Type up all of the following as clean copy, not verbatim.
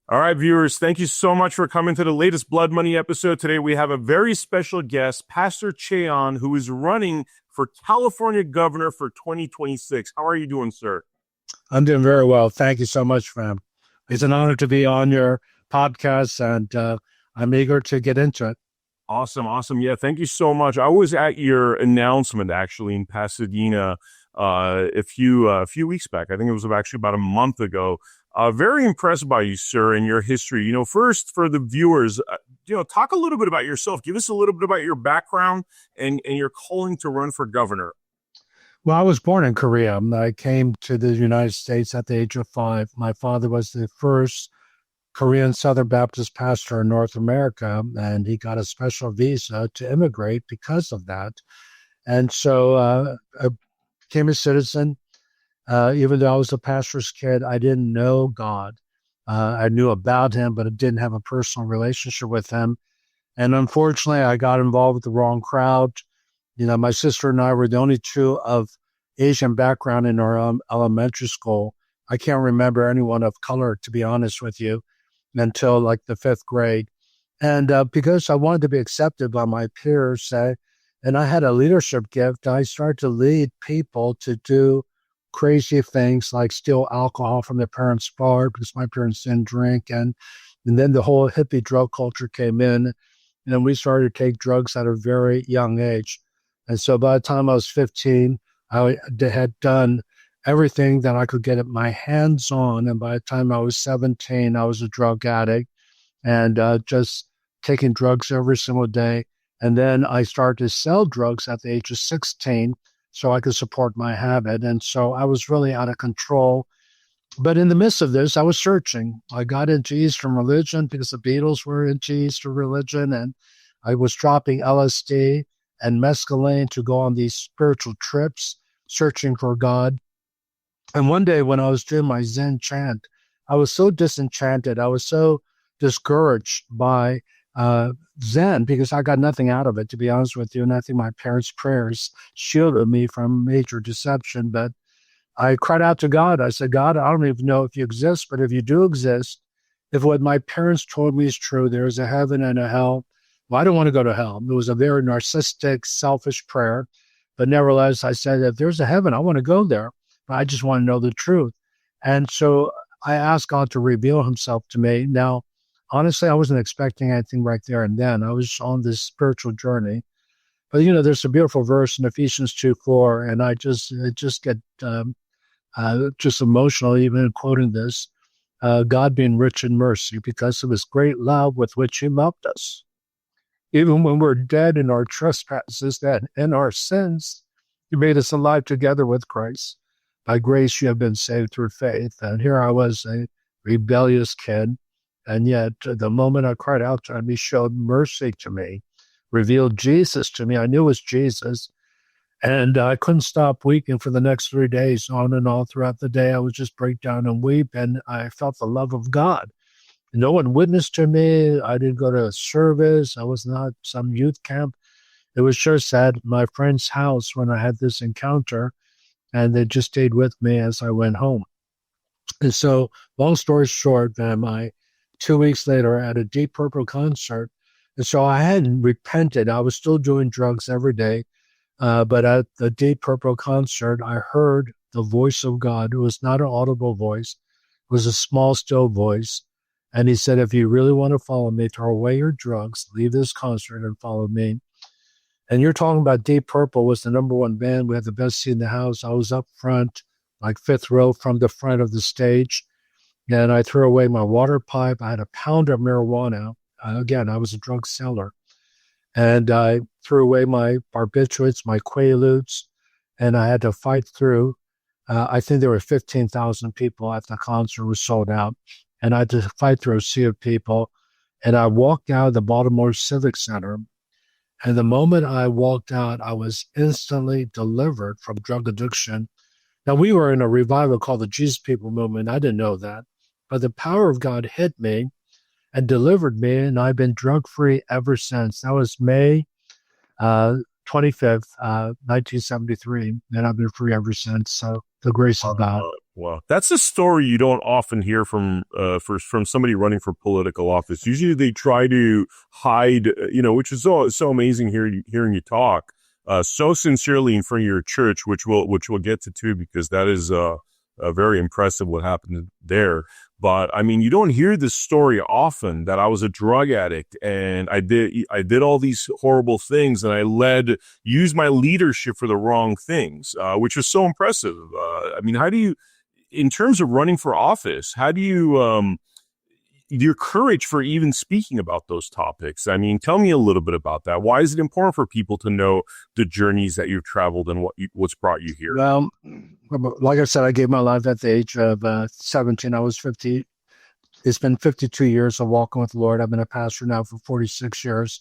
All right, viewers, thank you so much for coming to the latest Blood Money episode. Today, we have a very special guest, Pastor Che Ahn, who is running for California governor for 2026. How are you doing, sir? I'm doing very well. Thank you so much, Vem. It's an honor to be on your podcast, and I'm eager to get into it. Awesome, awesome. Yeah, thank you so much. I was at your announcement actually in Pasadena a few weeks back. I think it was actually about a month ago. Very impressed by you, sir, and your history. First for the viewers, talk a little bit about yourself. Give us a little bit about your background and your calling to run for governor. Well, I was born in Korea. I came to the United States at the age of 5. My father was the first Korean Southern Baptist pastor in North America, and he got a special visa to immigrate because of that. And so I became a citizen. Even though I was a pastor's kid, I didn't know God. I knew about him, but I didn't have a personal relationship with him. And unfortunately, I got involved with the wrong crowd. My sister and I were the only two of Asian background in our elementary school. I can't remember anyone of color, to be honest with you, until like the 5th grade. And because I wanted to be accepted by my peers, and I had a leadership gift, I started to lead people to do crazy things like steal alcohol from their parents' bar because my parents didn't drink. And then the whole hippie drug culture came in, and we started to take drugs at a very young age. And so by the time I was 15, I had done everything that I could get my hands on. And by the time I was 17, I was a drug addict and just taking drugs every single day. And then I started to sell drugs at the age of 16 so I could support my habit. And so I was really out of control. But in the midst of this, I was searching. I got into Eastern religion because the Beatles were into Eastern religion, and I was dropping LSD and mescaline to go on these spiritual trips, searching for God. And one day when I was doing my Zen chant, I was so disenchanted. I was so discouraged by Zen because I got nothing out of it, to be honest with you. And I think my parents' prayers shielded me from major deception. But I cried out to God. I said, God, I don't even know if you exist, but if you do exist, if what my parents told me is true, there is a heaven and a hell. Well, I don't want to go to hell. It was a very narcissistic, selfish prayer. But nevertheless, I said, if there's a heaven, I want to go there. But I just want to know the truth. And so I asked God to reveal himself to me. Now, honestly, I wasn't expecting anything right there and then. I was on this spiritual journey. But, there's a beautiful verse in Ephesians 2:4, and I just get just emotional even quoting this. God being rich in mercy because of his great love with which he loved us. Even when we're dead in our trespasses and in our sins, he made us alive together with Christ. By grace, you have been saved through faith. And here I was, a rebellious kid. And yet, the moment I cried out to him, he showed mercy to me, revealed Jesus to me. I knew it was Jesus. And I couldn't stop weeping for the next 3 days, on and on throughout the day. I would just break down and weep. And I felt the love of God. No one witnessed to me. I didn't go to a service. I was not some youth camp. It was just at my friend's house when I had this encounter, and they just stayed with me as I went home. And so, long story short, then 2 weeks later at a Deep Purple concert, and so I hadn't repented. I was still doing drugs every day, but at the Deep Purple concert, I heard the voice of God. It was not an audible voice. It was a small, still voice. And he said, if you really want to follow me, throw away your drugs, leave this concert and follow me. And you're talking about Deep Purple was the number one band. We had the best seat in the house. I was up front, like 5th row from the front of the stage. And I threw away my water pipe. I had a pound of marijuana. Again, I was a drug seller. And I threw away my barbiturates, my Quaaludes, and I had to fight through. I think there were 15,000 people at the concert. It was sold out. And I had to fight through a sea of people. And I walked out of the Baltimore Civic Center. And the moment I walked out, I was instantly delivered from drug addiction. Now, we were in a revival called the Jesus People Movement. I didn't know that. But the power of God hit me and delivered me, and I've been drug-free ever since. That was May 25th, 1973, and I've been free ever since. So the grace of God. Well, that's a story you don't often hear from somebody running for political office. Usually, they try to hide, which is so amazing hearing you talk so sincerely in front of your church, which we'll get to too, because that is very impressive what happened there. But I mean, you don't hear this story often, that I was a drug addict and I did all these horrible things, and I used my leadership for the wrong things, which was so impressive. I mean, how do you, in terms of running for office, how do you, your courage for even speaking about those topics? I mean, tell me a little bit about that. Why is it important for people to know the journeys that you've traveled and what's brought you here? Well, like I said, I gave my life at the age of 17. I was 50. It's been 52 years of walking with the Lord. I've been a pastor now for 46 years.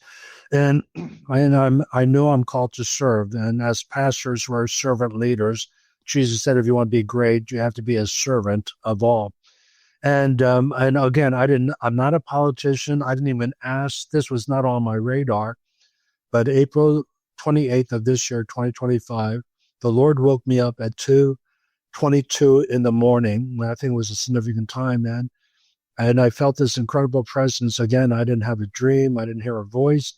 And I know I'm called to serve. And as pastors, we're servant leaders. Jesus said, if you want to be great, you have to be a servant of all. And again, I'm not a politician. I didn't even ask. This was not on my radar. But April 28th of this year, 2025, the Lord woke me up at 2:22 in the morning. I think it was a significant time, man. And I felt this incredible presence. Again, I didn't have a dream. I didn't hear a voice,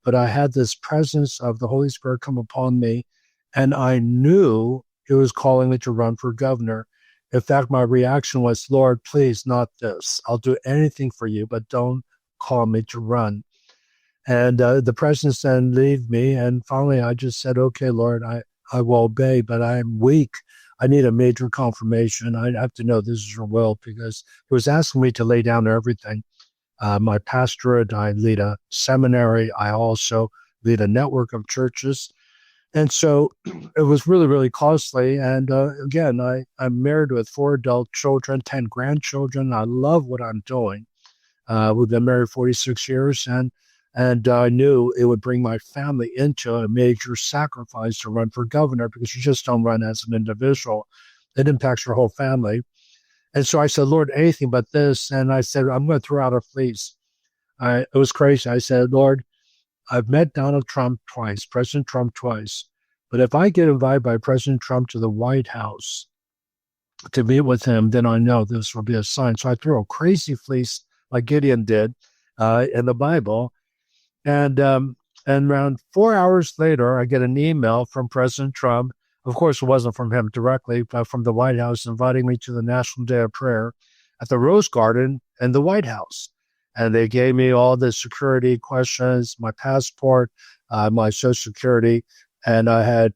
but I had this presence of the Holy Spirit come upon me. And I knew it was calling me to run for governor. In fact, my reaction was, Lord, please, not this. I'll do anything for you, but don't call me to run. And the presence then leave me. And finally, I just said, okay, Lord, I will obey, but I'm weak. I need a major confirmation. I have to know this is your will, because he was asking me to lay down everything. My pastorate, I lead a seminary. I also lead a network of churches. And so it was really, really costly. And again, I'm married with 4 adult children, 10 grandchildren. I love what I'm doing. We've been married 46 years, and I knew it would bring my family into a major sacrifice to run for governor, because you just don't run as an individual. It impacts your whole family. And so I said, Lord, anything but this. And I said, I'm going to throw out a fleece. It was crazy. I said, Lord, I've met Donald Trump twice, President Trump twice. But if I get invited by President Trump to the White House to meet with him, then I know this will be a sign. So I threw a crazy fleece like Gideon did in the Bible. And around 4 hours later, I get an email from President Trump. Of course, it wasn't from him directly, but from the White House, inviting me to the National Day of Prayer at the Rose Garden in the White House. And they gave me all the security questions, my passport, my Social Security, and I had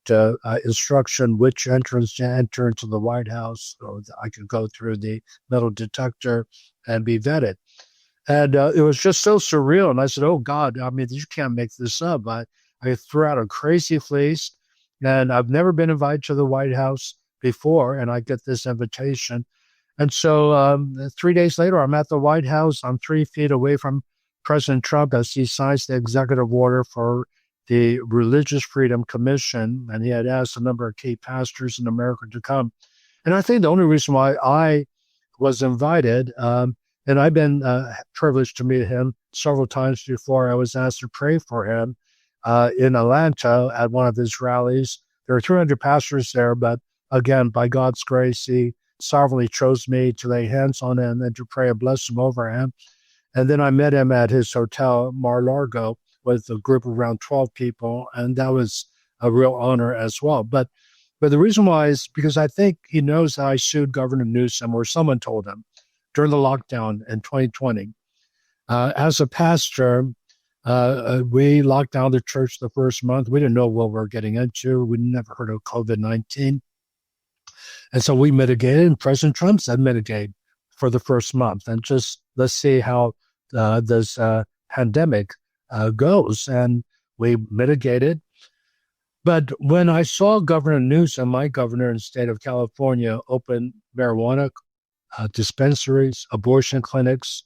instruction which entrance to enter into the White House, so I could go through the metal detector and be vetted. And it was just so surreal. And I said, oh, God, I mean, you can't make this up. I threw out a crazy fleece, and I've never been invited to the White House before, and I get this invitation. And so 3 days later, I'm at the White House. I'm 3 feet away from President Trump as he signs the executive order for the Religious Freedom Commission. And he had asked a number of key pastors in America to come. And I think the only reason why I was invited, and I've been privileged to meet him several times before. I was asked to pray for him in Atlanta at one of his rallies. There are 300 pastors there, but again, by God's grace, he sovereignly chose me to lay hands on him and to pray a blessing over him. And then I met him at his hotel, Mar-a-Lago, with a group of around 12 people, and that was a real honor as well. But the reason why is because I think he knows that I sued Governor Newsom, or someone told him, during the lockdown in 2020. As a pastor, we locked down the church the first month. We didn't know what we were getting into. We never heard of COVID-19. And so we mitigated, and President Trump said mitigate for the first month. And just let's see how this pandemic goes. And we mitigated. But when I saw Governor Newsom, my governor in the state of California, open marijuana dispensaries, abortion clinics,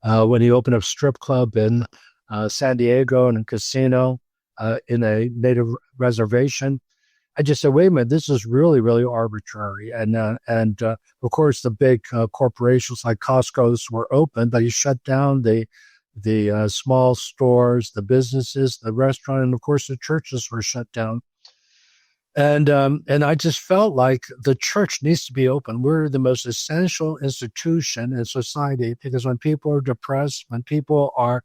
when he opened a strip club in San Diego and a casino in a native reservation, I just said, wait a minute, this is really, really arbitrary. And of course, the big corporations like Costco's were open, but he shut down the small stores, the businesses, the restaurant, and of course, the churches were shut down. And I just felt like the church needs to be open. We're the most essential institution in society because when people are depressed, when people are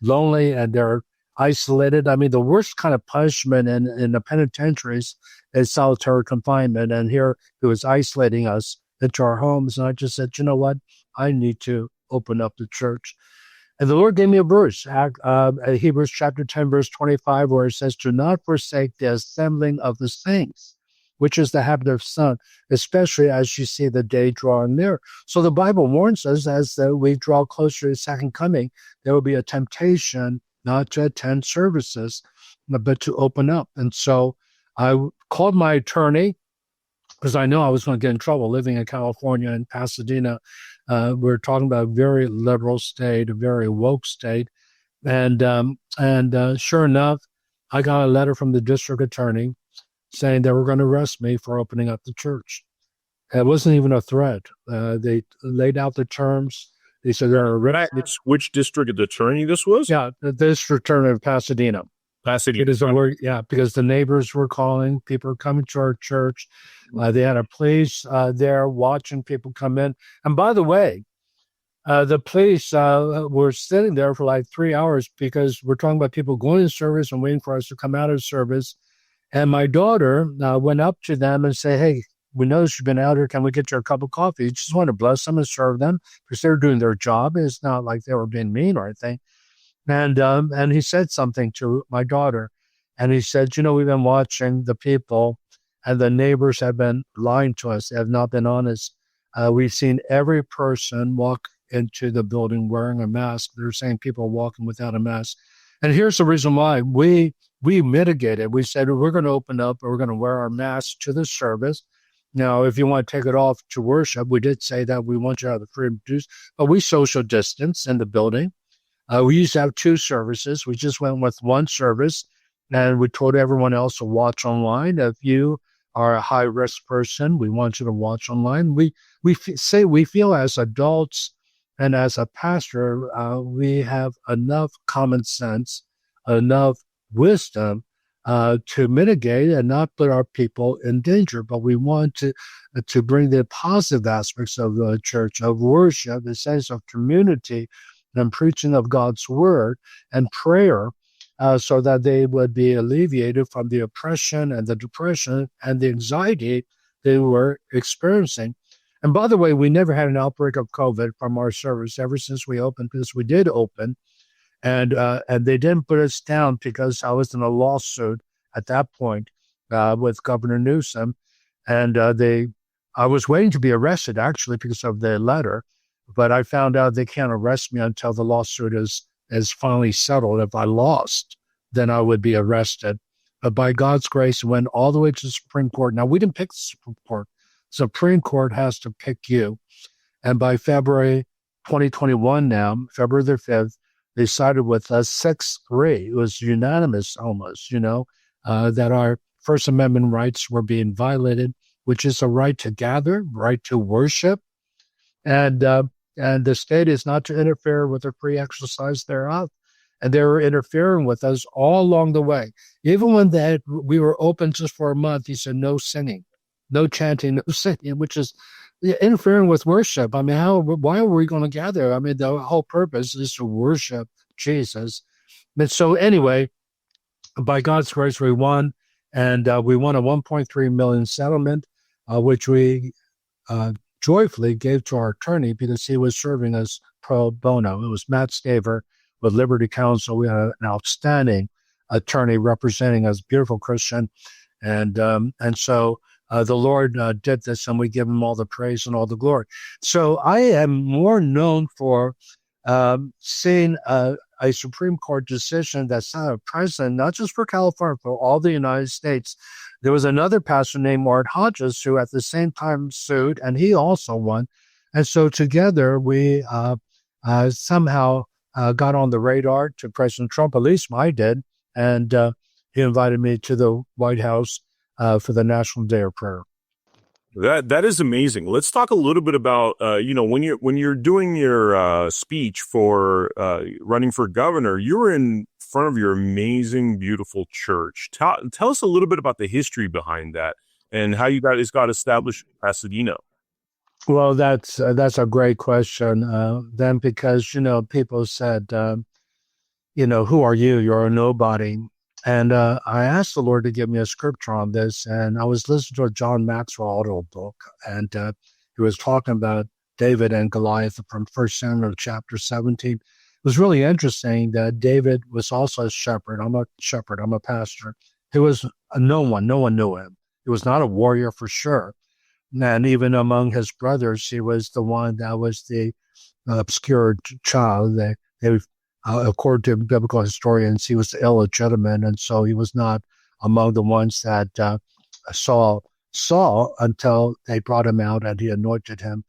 lonely and they're isolated, I mean, the worst kind of punishment in the penitentiaries is solitary confinement. And here he was isolating us into our homes. And I just said, you know what? I need to open up the church. And the Lord gave me a verse, Hebrews chapter 10, verse 25, where it says, do not forsake the assembling of the saints, which is the habit of some, especially as you see the day drawing near. So the Bible warns us as we draw closer to the second coming, there will be a temptation not to attend services, but to open up. And so I called my attorney because I know I was going to get in trouble living in California and Pasadena. We're talking about a very liberal state, a very woke state. And sure enough, I got a letter from the district attorney saying they were going to arrest me for opening up the church. It wasn't even a threat. They laid out the terms. They said they're arresting me. Which district attorney this was? Yeah, the district attorney of Pasadena. Pasadena. Because the neighbors were calling, people were coming to our church. They had a police there watching people come in. And by the way, the police were sitting there for like 3 hours because we're talking about people going to service and waiting for us to come out of service. And my daughter went up to them and said, hey, we noticed you've been out here. Can we get you a cup of coffee? You just want to bless them and serve them because they're doing their job. It's not like they were being mean or anything. And he said something to my daughter. And he said, you know, we've been watching the people and the neighbors have been lying to us. They have not been honest. We've seen every person walk into the building wearing a mask. They're saying people are walking without a mask. And here's the reason why. We mitigated. We said, we're going to open up. We're going to wear our masks to the service. Now, if you want to take it off to worship, we did say that we want you to have the freedom to do, but we social distance in the building. We used to have 2 services. We just went with 1 service, and we told everyone else to watch online. If you are a high-risk person, we want you to watch online. We feel as adults and as a pastor, we have enough common sense, enough wisdom to mitigate and not put our people in danger. But we want to bring the positive aspects of the church, of worship, the sense of community, and preaching of God's word and prayer, so that they would be alleviated from the oppression and the depression and the anxiety they were experiencing. And by the way, we never had an outbreak of COVID from our service ever since we opened, because we did open, and they didn't put us down because I was in a lawsuit at that point with Governor Newsom, and I was waiting to be arrested actually because of the letter. But I found out they can't arrest me until the lawsuit is finally settled. If I lost, then I would be arrested. But by God's grace, it went all the way to the Supreme Court. Now, we didn't pick the Supreme Court. Supreme Court has to pick you. And by February 2021 now, February the 5th, they sided with us 6-3. It was unanimous almost, that our First Amendment rights were being violated, which is a right to gather, right to worship. And the state is not to interfere with the free exercise thereof. And they were interfering with us all along the way. Even when we were open just for a month, he said, no singing, no chanting, no singing, which is interfering with worship. I mean, why are we going to gather? I mean, the whole purpose is to worship Jesus. And so anyway, by God's grace, we won. And we won a $1.3 million settlement, which we joyfully gave to our attorney because he was serving us pro bono. It was Matt Staver with Liberty Counsel. We had an outstanding attorney representing us, beautiful Christian. And so the Lord did this, and we give him all the praise and all the glory. So I am more known for seeing a Supreme Court decision that set a precedent, not just for California, for all the United States. There was another pastor named Art Hodges who at the same time sued, and he also won. And so together we somehow got on the radar to President Trump, at least I did, and he invited me to the White House for the National Day of Prayer. That is amazing. Let's talk a little bit about when you're doing your speech for running for governor. You were in front of your amazing, beautiful church. Tell us a little bit about the history behind that and how you guys got established in Pasadena. Well, that's a great question. Then because people said, who are you? You're a nobody. And I asked the Lord to give me a scripture on this, and I was listening to a John Maxwell audio book, and he was talking about David and Goliath from 1 Samuel chapter 17. It was really interesting that David was also a shepherd. I'm a shepherd. I'm a pastor. He was no one knew him. He was not a warrior for sure. And even among his brothers, he was the one that was the obscure child. They according to biblical historians, he was illegitimate, and so he was not among the ones that saw until they brought him out and he anointed him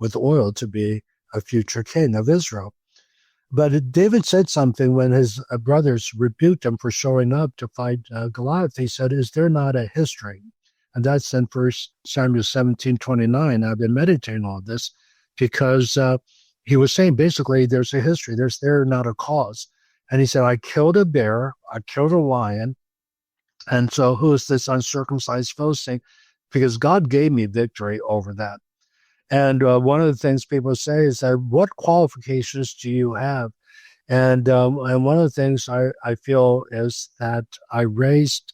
with oil to be a future king of Israel. But David said something when his brothers rebuked him for showing up to fight Goliath. He said, "Is there not a history?" And that's in 1 Samuel 17:29. I've been meditating on this because he was saying basically there's a history. There's not a cause. And he said, I killed a bear, I killed a lion. And so who is this uncircumcised Philistine? Because God gave me victory over that. And one of the things people say is that what qualifications do you have? And one of the things I feel is that I raised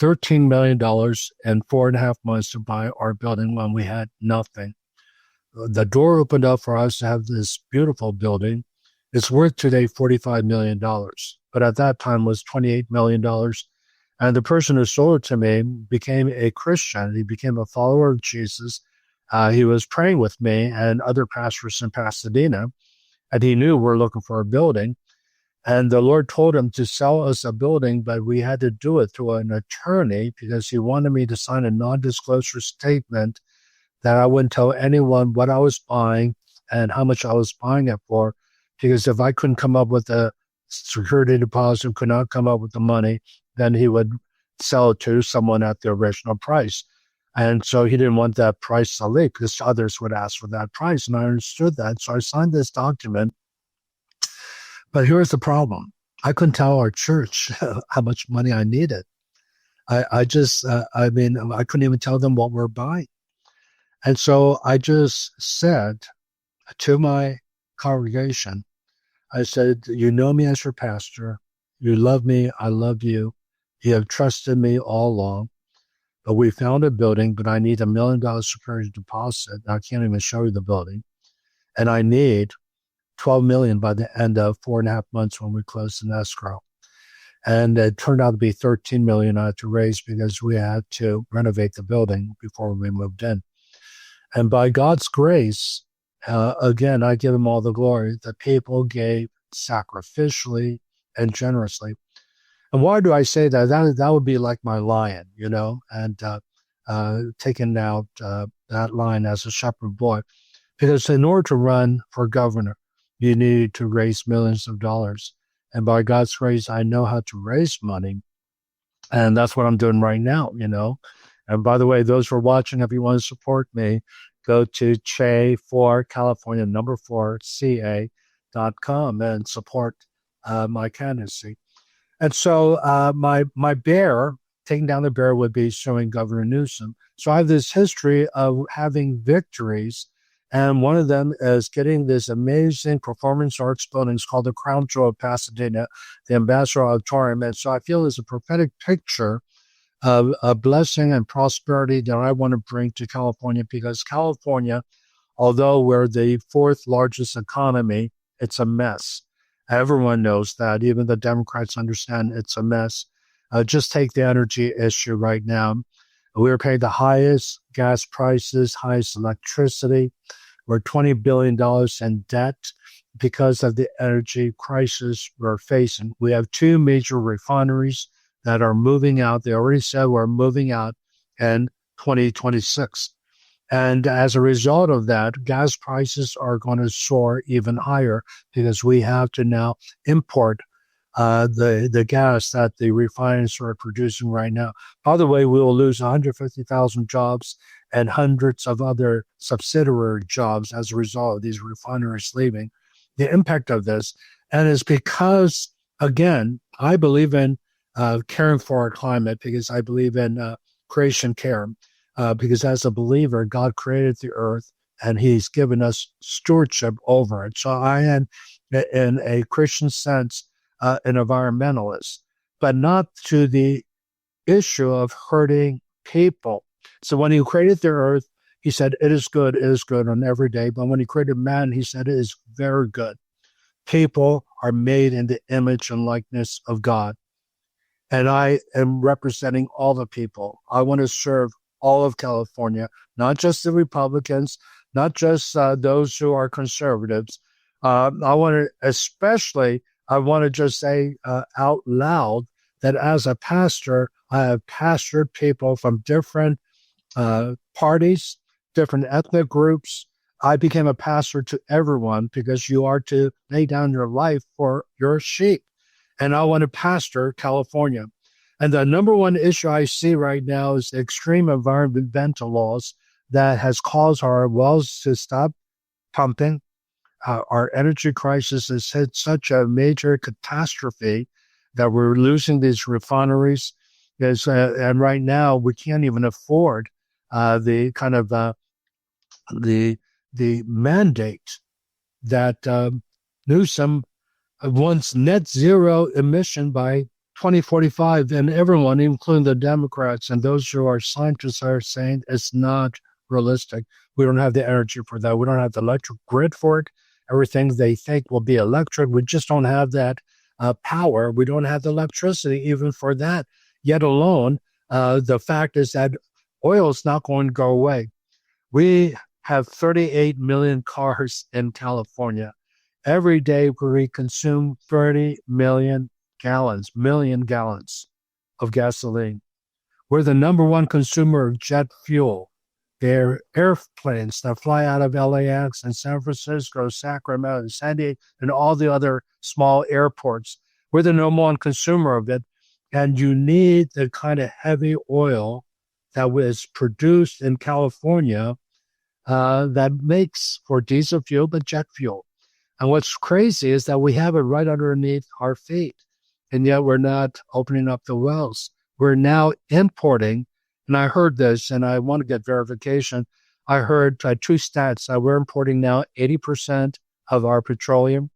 $13 million in 4.5 months to buy our building when we had nothing. The door opened up for us to have this beautiful building. It's worth today $45 million, but at that time was $28 million. And the person who sold it to me became a Christian. He became a follower of Jesus. He was praying with me and other pastors in Pasadena, and he knew we're looking for a building. And the Lord told him to sell us a building, but we had to do it through an attorney because he wanted me to sign a non-disclosure statement that I wouldn't tell anyone what I was buying and how much I was buying it for, because if I couldn't come up with a security deposit, could not come up with the money, then he would sell it to someone at the original price. And so he didn't want that price to leak because others would ask for that price. And I understood that. So I signed this document. But here's the problem. I couldn't tell our church how much money I needed. I couldn't even tell them what we're buying. And so I just said to my congregation, I said, you know me as your pastor. You love me. I love you. You have trusted me all along. But we found a building, but I need $1 million security deposit. I can't even show you the building. And I need $12 million by the end of 4.5 months when we closed in escrow. And it turned out to be $13 million I had to raise because we had to renovate the building before we moved in. And by God's grace, again, I give him all the glory. The people gave sacrificially and generously. And why do I say that? That would be like my lion, and taking out that lion as a shepherd boy. Because in order to run for governor, you need to raise millions of dollars. And by God's grace, I know how to raise money. And that's what I'm doing right now, And by the way, those who are watching, if you want to support me, go to Che for California, 4 CA.com and support my candidacy. And so my bear, taking down the bear would be showing Governor Newsom. So I have this history of having victories. And one of them is getting this amazing performance arts building called the Crown Jewel of Pasadena, the Ambassador Auditorium. And so I feel it's a prophetic picture of a blessing and prosperity that I want to bring to California, because California, although we're the 4th largest economy, it's a mess. Everyone knows that. Even the Democrats understand it's a mess. Just take the energy issue right now. We're paying the highest gas prices, highest electricity. We're $20 billion in debt because of the energy crisis we're facing. We have 2 major refineries that are moving out. They already said we're moving out in 2026. And as a result of that, gas prices are going to soar even higher because we have to now import the gas that the refineries are producing right now. By the way, we will lose 150,000 jobs and hundreds of other subsidiary jobs as a result of these refineries leaving. The impact of this, and it's because again, I believe in caring for our climate because I believe in creation care. Because as a believer, God created the earth and He's given us stewardship over it. So I am, in a Christian sense, an environmentalist, but not to the issue of hurting people. So when He created the earth, He said, it is good on every day. But when He created man, He said, it is very good. People are made in the image and likeness of God. And I am representing all the people. I want to serve all of California, not just the Republicans, not just those who are conservatives. I want to just say out loud that as a pastor, I have pastored people from different parties, different ethnic groups. I became a pastor to everyone because you are to lay down your life for your sheep. And I want to pastor California. And the number one issue I see right now is the extreme environmental laws that has caused our wells to stop pumping. Our energy crisis has hit such a major catastrophe that we're losing these refineries. And right now we can't even afford the kind of the mandate that Newsom wants net zero emission by 2045, and everyone, including the Democrats and those who are scientists, are saying it's not realistic. We don't have the energy for that. We don't have the electric grid for it. Everything they think will be electric. We just don't have that power. We don't have the electricity even for that. Yet alone, the fact is that oil is not going to go away. We have 38 million cars in California. Every day we consume 30 million gallons of gasoline. We're the number one consumer of jet fuel. They're airplanes that fly out of LAX and San Francisco, Sacramento, and San Diego, and all the other small airports. We're the number one consumer of it. And you need the kind of heavy oil that was produced in California that makes for diesel fuel, but jet fuel. And what's crazy is that we have it right underneath our feet, and yet we're not opening up the wells. We're now importing, and I heard this, and I want to get verification. I heard two stats. We're importing now 80% of our petroleum.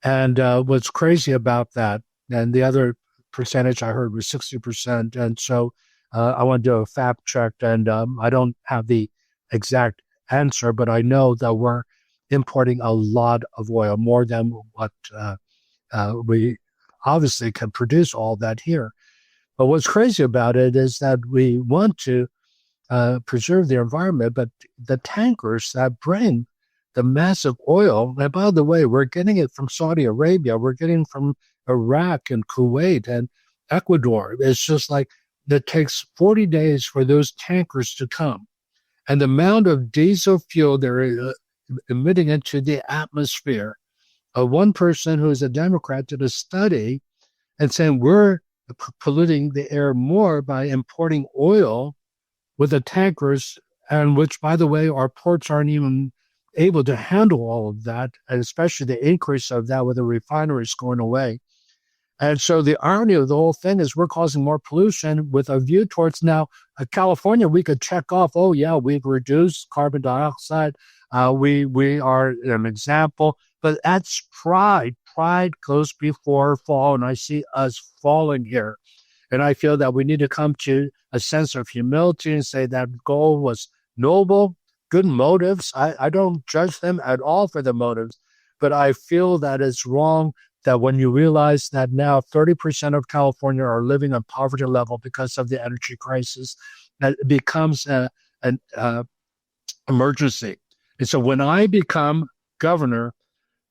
And what's crazy about that, and the other percentage I heard was 60%. And so I want to do a fact check, and I don't have the exact answer, but I know that we're importing a lot of oil, more than what we obviously can produce all that here. But what's crazy about it is that we want to preserve the environment, but the tankers that bring the massive oil, and by the way, we're getting it from Saudi Arabia, we're getting from Iraq and Kuwait and Ecuador. It's just like it takes 40 days for those tankers to come. And the amount of diesel fuel they're emitting into the atmosphere. One person who is a Democrat did a study and saying we're polluting the air more by importing oil with the tankers, and which, by the way, our ports aren't even able to handle all of that, and especially the increase of that with the refineries going away. And so the irony of the whole thing is we're causing more pollution with a view towards now California. We could check off, oh yeah, we've reduced carbon dioxide. We are an example, but that's pride. Pride goes before fall, and I see us falling here. And I feel that we need to come to a sense of humility and say that goal was noble, good motives. I don't judge them at all for the motives, but I feel that it's wrong that when you realize that now 30% of California are living on poverty level because of the energy crisis, that it becomes an emergency. And so when I become governor,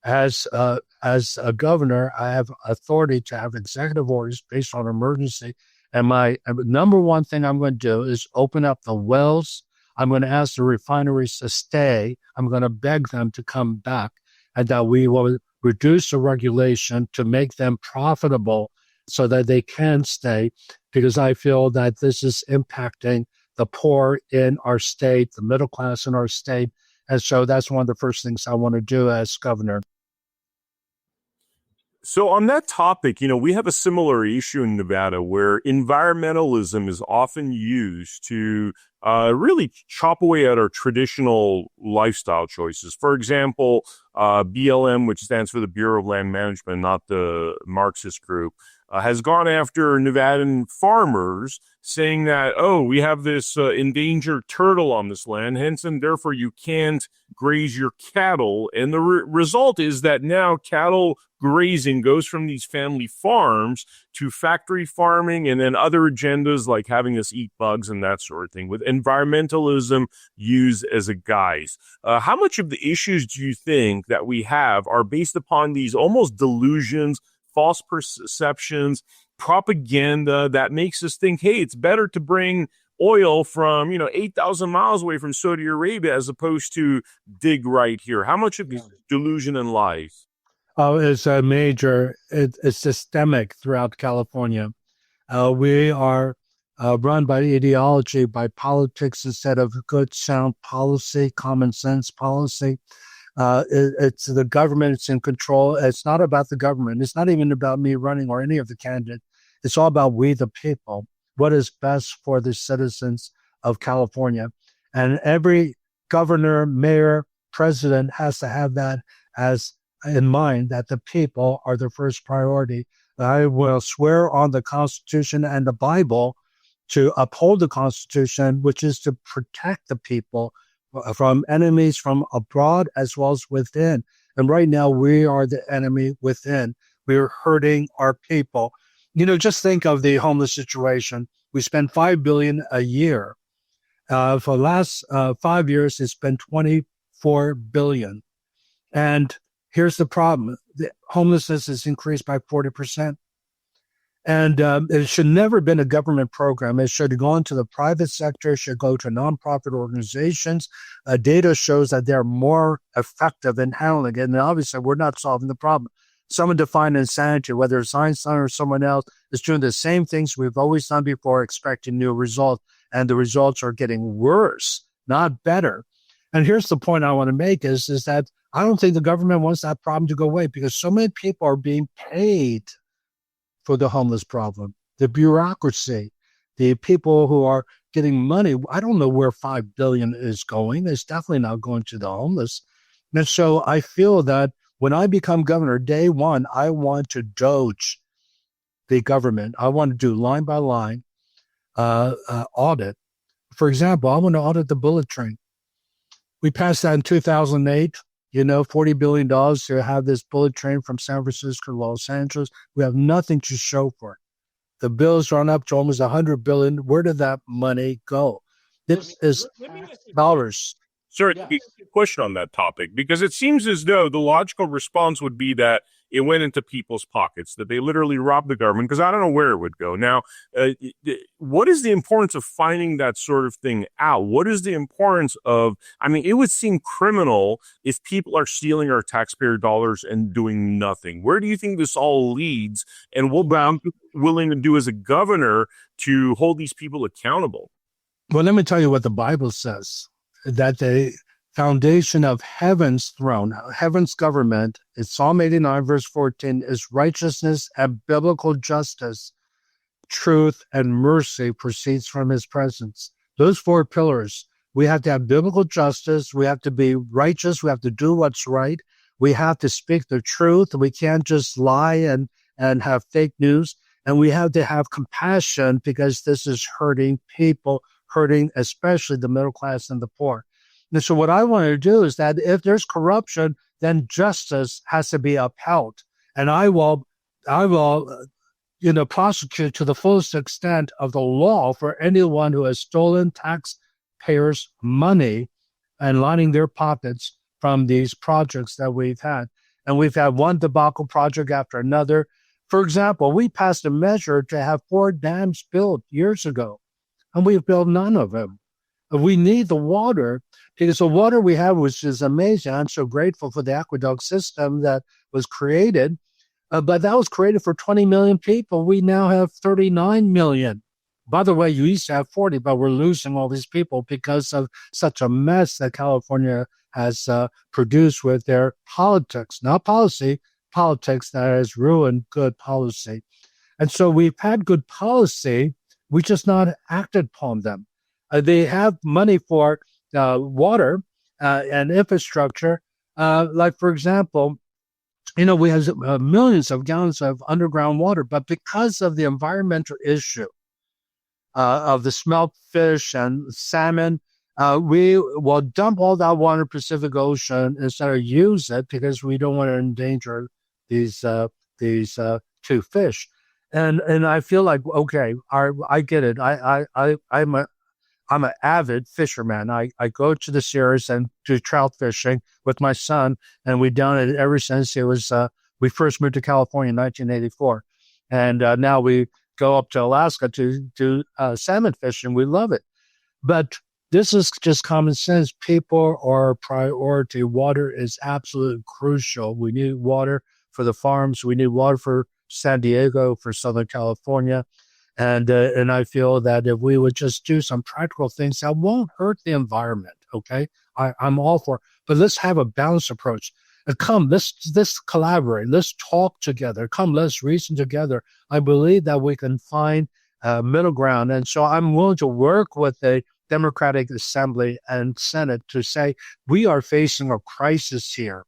as a governor, I have authority to have executive orders based on emergency. And my number one thing I'm going to do is open up the wells. I'm going to ask the refineries to stay. I'm going to beg them to come back, and that we will reduce the regulation to make them profitable so that they can stay, because I feel that this is impacting the poor in our state, the middle class in our state. And so that's one of the first things I want to do as governor. So on that topic, we have a similar issue in Nevada where environmentalism is often used to really chop away at our traditional lifestyle choices. For example, BLM, which stands for the Bureau of Land Management, not the Marxist group, has gone after Nevadan farmers, saying that, oh, we have this endangered turtle on this land, hence and therefore you can't graze your cattle. And the result is that now cattle grazing goes from these family farms to factory farming and then other agendas like having us eat bugs and that sort of thing, with environmentalism used as a guise. How much of the issues do you think that we have are based upon these almost delusions, false perceptions, propaganda that makes us think, hey, it's better to bring oil from 8,000 miles away from Saudi Arabia as opposed to dig right here? How much of this delusion and lies? Oh, it's a major, it's systemic throughout California. We are run by ideology, by politics instead of good, sound policy, common sense policy. It's the government, it's in control. It's not about the government. It's not even about me running or any of the candidates. It's all about we, the people, what is best for the citizens of California. And every governor, mayor, president has to have that as in mind, that the people are the first priority. I will swear on the Constitution and the Bible to uphold the Constitution, which is to protect the people from enemies from abroad as well as within. And right now, we are the enemy within. We are hurting our people. Just think of the homeless situation. We spend $5 billion a year. For the last 5 years, it's been $24 billion. And here's the problem. The homelessness has increased by 40%. And it should never have been a government program. It should have gone to the private sector. It should go to nonprofit organizations. Data shows that they're more effective in handling it. And obviously, we're not solving the problem. Someone defined insanity, whether it's Einstein or someone else, is doing the same things we've always done before, expecting new results. And the results are getting worse, not better. And here's the point I want to make is that I don't think the government wants that problem to go away because so many people are being paid for the homeless problem. The bureaucracy, the people who are getting money. I don't know where $5 billion is going. It's definitely not going to the homeless. And so I feel that when I become governor, day one, I want to doge the government. I want to do line by line audit. For example, I want to audit the bullet train. We passed that in 2008, $40 billion to have this bullet train from San Francisco to Los Angeles. We have nothing to show for it. The bill's run up to almost $100 billion. Where did that money go? This is dollars. Sir, yes. A question on that topic, because it seems as though the logical response would be that it went into people's pockets, that they literally robbed the government, because I don't know where it would go. Now, what is the importance of finding that sort of thing out? What is the importance of, it would seem criminal if people are stealing our taxpayer dollars and doing nothing. Where do you think this all leads? And what I'm willing to do as a governor to hold these people accountable? Well, let me tell you what the Bible says, that the foundation of heaven's throne, heaven's government, is Psalm 89, verse 14, is righteousness and biblical justice, truth and mercy proceeds from his presence. Those four pillars, we have to have biblical justice, we have to be righteous, we have to do what's right, we have to speak the truth, we can't just lie and have fake news, and we have to have compassion because this is hurting people, hurting especially the middle class and the poor. And so what I want to do is that if there's corruption, then justice has to be upheld. And I will prosecute to the fullest extent of the law for anyone who has stolen taxpayers' money and lining their pockets from these projects that we've had. And we've had one debacle project after another. For example, we passed a measure to have 4 dams built years ago, and we've built none of them. We need the water because the water we have, which is amazing. I'm so grateful for the aqueduct system that was created, but that was created for 20 million people. We now have 39 million. By the way, you used to have 40, but we're losing all these people because of such a mess that California has produced with their politics, not policy, politics that has ruined good policy. And so we've had good policy, we just not acted upon them. They have money for water and infrastructure. Like, for example, we have millions of gallons of underground water, but because of the environmental issue of the smelt fish and salmon, we will dump all that water in the Pacific Ocean instead of use it because we don't want to endanger these two fish. And I feel like, okay, I get it. I'm an avid fisherman. I go to the Sierras and do trout fishing with my son, and we've done it ever since we first moved to California in 1984. And now we go up to Alaska to do salmon fishing. We love it. But this is just common sense. People are a priority. Water is absolutely crucial. We need water for the farms. We need water for San Diego, for Southern California. And I feel that if we would just do some practical things that won't hurt the environment, okay? I'm all for it. But let's have a balanced approach. Come, let's collaborate. Let's talk together. Come, let's reason together. I believe that we can find middle ground. And so I'm willing to work with the Democratic Assembly and Senate to say, we are facing a crisis here.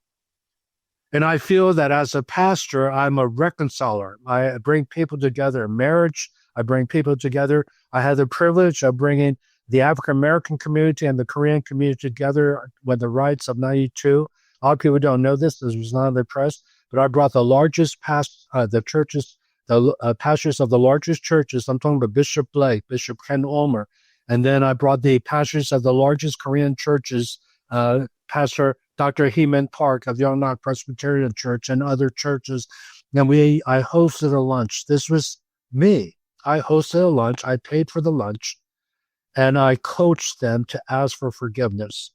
And I feel that as a pastor, I'm a reconciler. I bring people together in marriage. I bring people together. I had the privilege of bringing the African-American community and the Korean community together with the riots of 92. A lot of people don't know this. This was not in the press. But I brought the largest pastors of the largest churches. I'm talking about Bishop Blake, Bishop Ken Ulmer. And then I brought the pastors of the largest Korean churches, Pastor Dr. Hee-man Park of Yongnam Presbyterian Church and other churches. And I hosted a lunch. This was me. I hosted a lunch. I paid for the lunch. And I coached them to ask for forgiveness.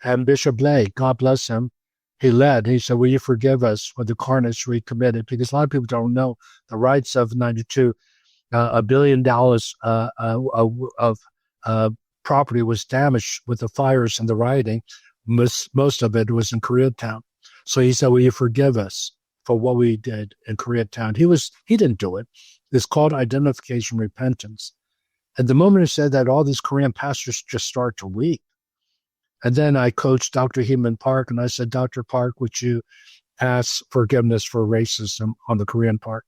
And Bishop Blake, God bless him, he led. He said, will you forgive us for the carnage we committed? Because a lot of people don't know the rights of 92. $1 billion of property was damaged with the fires and the rioting. Most of it was in Koreatown. So he said, will you forgive us for what we did in Koreatown? He didn't do it. It's called identification repentance. And the moment he said that, all these Korean pastors just start to weep. And then I coached Dr. Hee-man Park, and I said, Dr. Park, would you ask forgiveness for racism on the Korean part?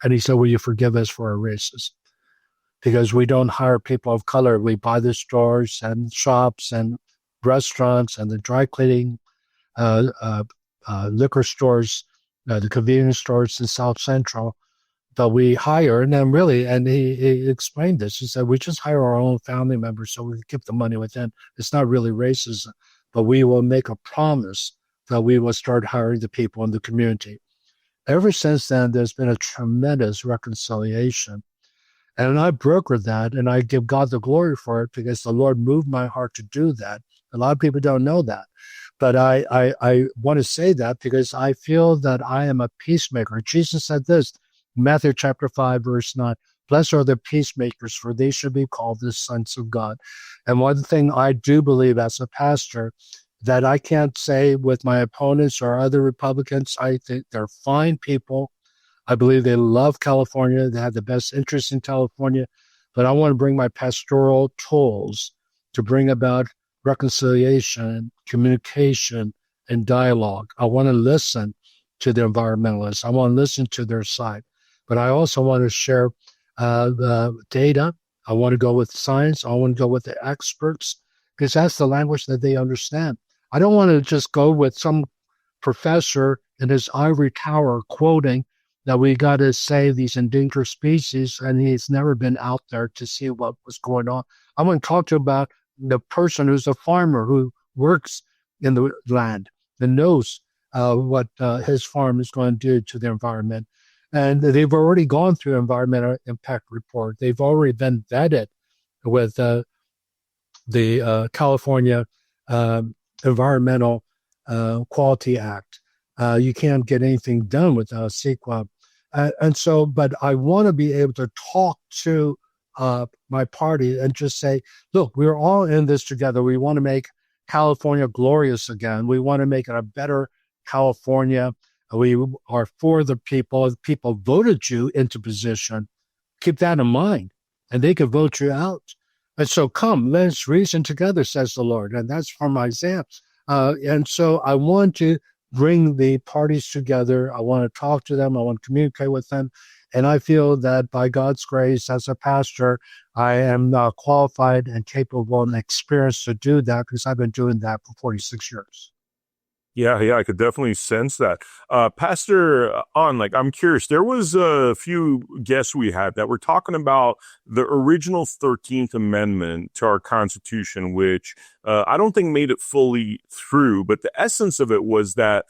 And he said, will you forgive us for our racism? Because we don't hire people of color. We buy the stores and shops and restaurants and the dry cleaning, liquor stores, the convenience stores in South Central. But we hire, and he explained this. He said, we just hire our own family members so we can keep the money within. It's not really racism, but we will make a promise that we will start hiring the people in the community. Ever since then, there's been a tremendous reconciliation. And I brokered that, and I give God the glory for it because the Lord moved my heart to do that. A lot of people don't know that. But I want to say that because I feel that I am a peacemaker. Jesus said this, Matthew chapter 5, verse 9, blessed are the peacemakers, for they should be called the sons of God. And one thing I do believe as a pastor that I can't say with my opponents or other Republicans, I think they're fine people. I believe they love California. They have the best interest in California. But I want to bring my pastoral tools to bring about reconciliation, communication, and dialogue. I want to listen to the environmentalists. I want to listen to their side. But I also want to share the data. I want to go with science. I want to go with the experts because that's the language that they understand. I don't want to just go with some professor in his ivory tower quoting that we got to save these endangered species, and he's never been out there to see what was going on. I want to talk to about the person who's a farmer who works in the land and knows what his farm is going to do to the environment. And they've already gone through environmental impact report. They've already been vetted with the California Environmental Quality Act. You can't get anything done without CEQA. But I want to be able to talk to my party and just say, look, we're all in this together. We want to make California glorious again. We want to make it a better California. We are for the people. The people voted you into position. Keep that in mind, and they could vote you out. And so, come, let's reason together, says the Lord. And that's from Isaiah. And so, I want to bring the parties together. I want to talk to them. I want to communicate with them. And I feel that by God's grace, as a pastor, I am qualified and capable and experienced to do that because I've been doing that for 46 years. Yeah, I could definitely sense that. Pastor On, like, I'm curious, there was a few guests we had that were talking about the original 13th Amendment to our Constitution, which I don't think made it fully through, but the essence of it was that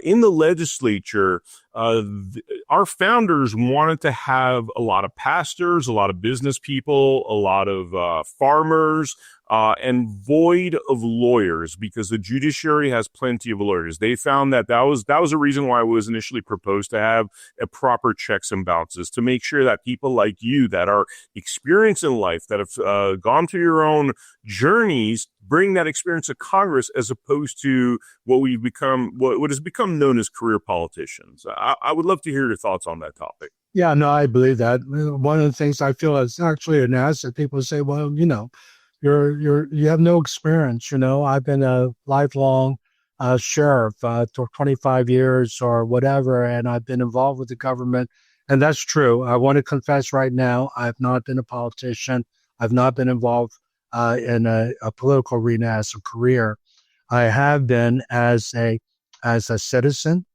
in the legislature, our founders wanted to have a lot of pastors, a lot of business people, a lot of farmers, and void of lawyers, because the judiciary has plenty of lawyers. They found that was a reason why it was initially proposed to have a proper checks and balances, to make sure that people like you that are experienced in life, that have gone through your own journeys, bring that experience to Congress, as opposed to what has become known as career politicians. I would love to hear your thoughts on that topic. Yeah, no, I believe that. One of the things I feel is actually an asset. People say, well, you have no experience. I've been a lifelong sheriff for 25 years or whatever, and I've been involved with the government. And that's true. I want to confess right now, I've not been a politician. I've not been involved in a political arena as a career. I have been as a citizen.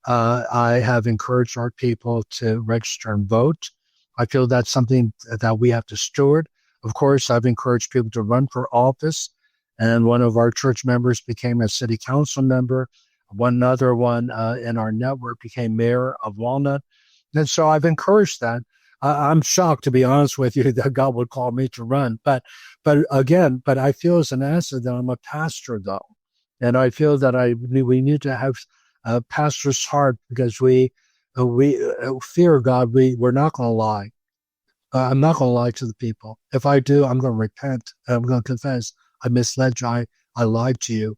I have encouraged our people to register and vote. I feel that's something that we have to steward. Of course, I've encouraged people to run for office, and one of our church members became a city council member. One other one in our network became mayor of Walnut. And so I've encouraged that. I'm shocked, to be honest with you, that God would call me to run. But I feel as an asset that I'm a pastor, though. And I feel that we need to have a pastor's heart, because we fear God. We're not going to lie. I'm not going to lie to the people. If I do, I'm going to repent. I'm going to confess. I misled you. I lied to you.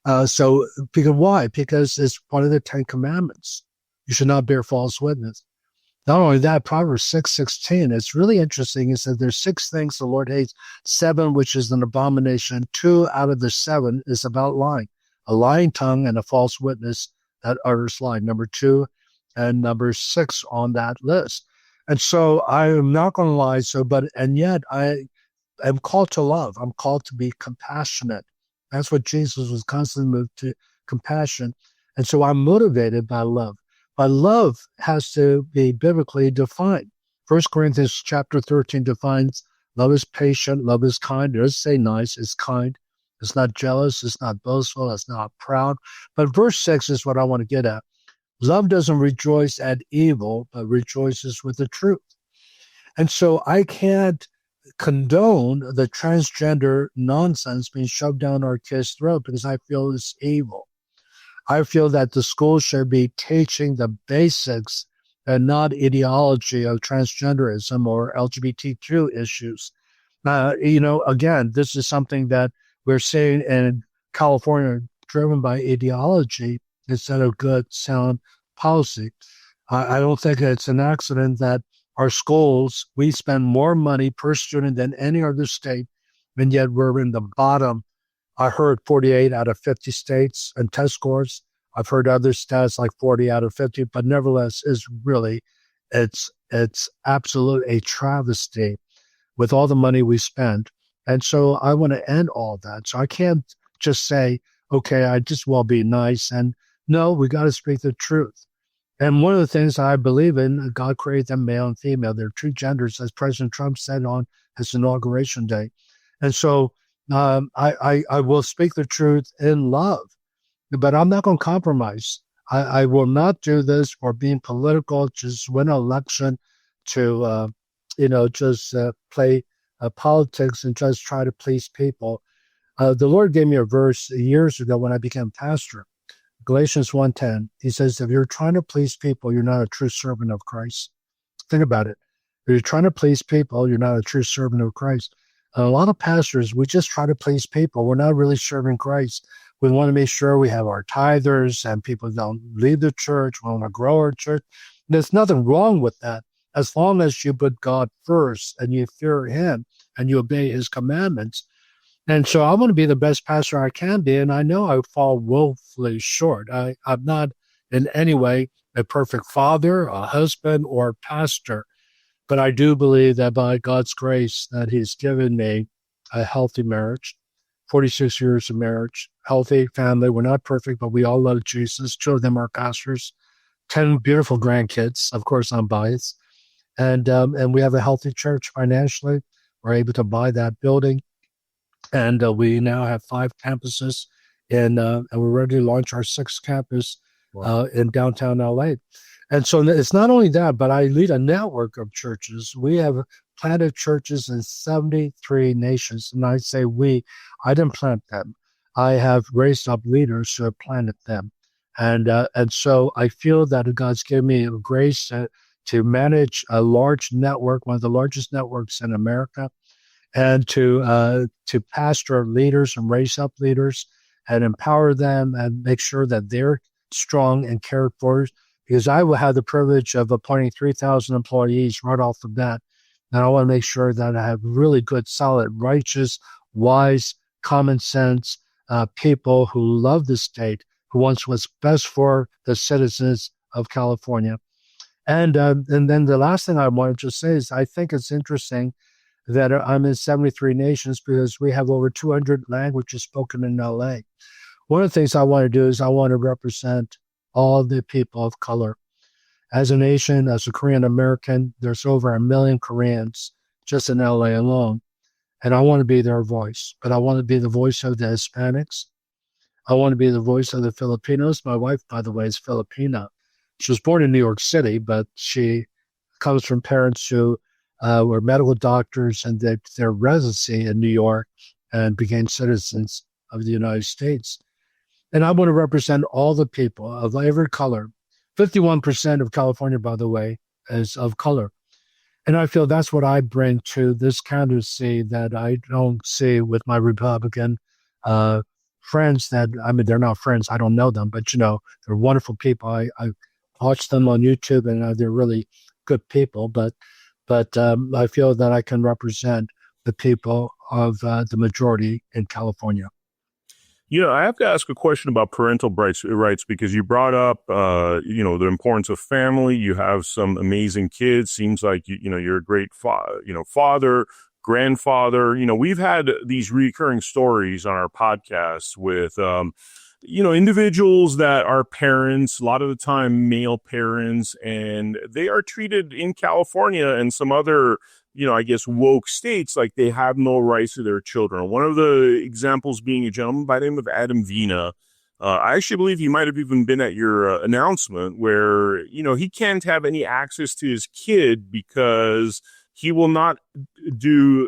Because why? Because it's one of the 10 Commandments. You should not bear false witness. Not only that, Proverbs 6:16, it's really interesting. It says there's 6 things the Lord hates, 7 which is an abomination. 2 out of the 7 is about lying. A lying tongue and a false witness that utters lie. Number 2 and number 6 on that list. And so I am not going to lie. And yet I am called to love. I'm called to be compassionate. That's what Jesus was constantly moved to, compassion. And so I'm motivated by love. But love has to be biblically defined. 1 Corinthians chapter 13 defines love is patient, love is kind. It doesn't say nice, it's kind. It's not jealous, it's not boastful, it's not proud. But verse 6 is what I want to get at. Love doesn't rejoice at evil, but rejoices with the truth. And so I can't condone the transgender nonsense being shoved down our kids' throat, because I feel it's evil. I feel that the schools should be teaching the basics and not ideology of transgenderism or LGBTQ issues. Again, this is something that we're seeing in California, driven by ideology instead of good, sound policy. I don't think it's an accident that our schools, we spend more money per student than any other state, and yet we're in the bottom. I heard 48 out of 50 states and test scores. I've heard other stats like 40 out of 50, but nevertheless, it's absolute a travesty with all the money we spend. And so I want to end all that. So I can't just say, okay, I just will be nice. And no, we got to speak the truth. And one of the things I believe in, God created them male and female. They're 2 genders, as President Trump said on his inauguration day. And so I will speak the truth in love, but I'm not going to compromise. I will not do this for being political, just win an election to, just play politics and just try to please people. The Lord gave me a verse years ago when I became pastor. Galatians 1:10, he says, if you're trying to please people, you're not a true servant of Christ. Think about it. If you're trying to please people, you're not a true servant of Christ. And a lot of pastors, we just try to please people. We're not really serving Christ. We want to make sure we have our tithers and people don't leave the church. We want to grow our church. There's nothing wrong with that as long as you put God first and you fear him and you obey his commandments. And so I want to be the best pastor I can be, and I know I fall woefully short. I'm not in any way a perfect father, a husband, or pastor, but I do believe that by God's grace that he's given me a healthy marriage, 46 years of marriage, healthy family. We're not perfect, but we all love Jesus. Two of them are pastors, 10 beautiful grandkids. Of course, I'm biased. And we have a healthy church financially. We're able to buy that building. And we now have 5 campuses, and we're ready to launch our 6th campus in downtown LA. And so it's not only that, but I lead a network of churches. We have planted churches in 73 nations. And I say we, I didn't plant them. I have raised up leaders who have planted them. And so I feel that God's given me grace to manage a large network, one of the largest networks in America, and to pastor leaders and raise up leaders and empower them and make sure that they're strong and cared for. Because I will have the privilege of appointing 3,000 employees right off the bat. And I want to make sure that I have really good, solid, righteous, wise, common sense people who love the state, who wants what's best for the citizens of California. And then the last thing I wanted to say is I think it's interesting that I'm in 73 nations because we have over 200 languages spoken in LA. One of the things I want to do is I want to represent all the people of color. As a nation, as a Korean American, there's over 1 million Koreans just in LA alone. And I want to be their voice, but I want to be the voice of the Hispanics. I want to be the voice of the Filipinos. My wife, by the way, is Filipina. She was born in New York City, but she comes from parents who were medical doctors and did their residency in New York and became citizens of the United States. And I want to represent all the people of every color. 51% of California, by the way, is of color. And I feel that's what I bring to this candidacy that I don't see with my Republican friends that, I mean, they're not friends. I don't know them, but, they're wonderful people. I watch them on YouTube and they're really good people. But I feel that I can represent the people of the majority in California. I have to ask a question about parental rights because you brought up, the importance of family. You have some amazing kids. Seems like, you're a great father, grandfather. We've had these recurring stories on our podcast with, individuals that are parents, a lot of the time male parents, and they are treated in California and some other woke states like they have no rights to their children. One of the examples being a gentleman by the name of Adam Vina. I actually believe he might have even been at your announcement where, he can't have any access to his kid because he will not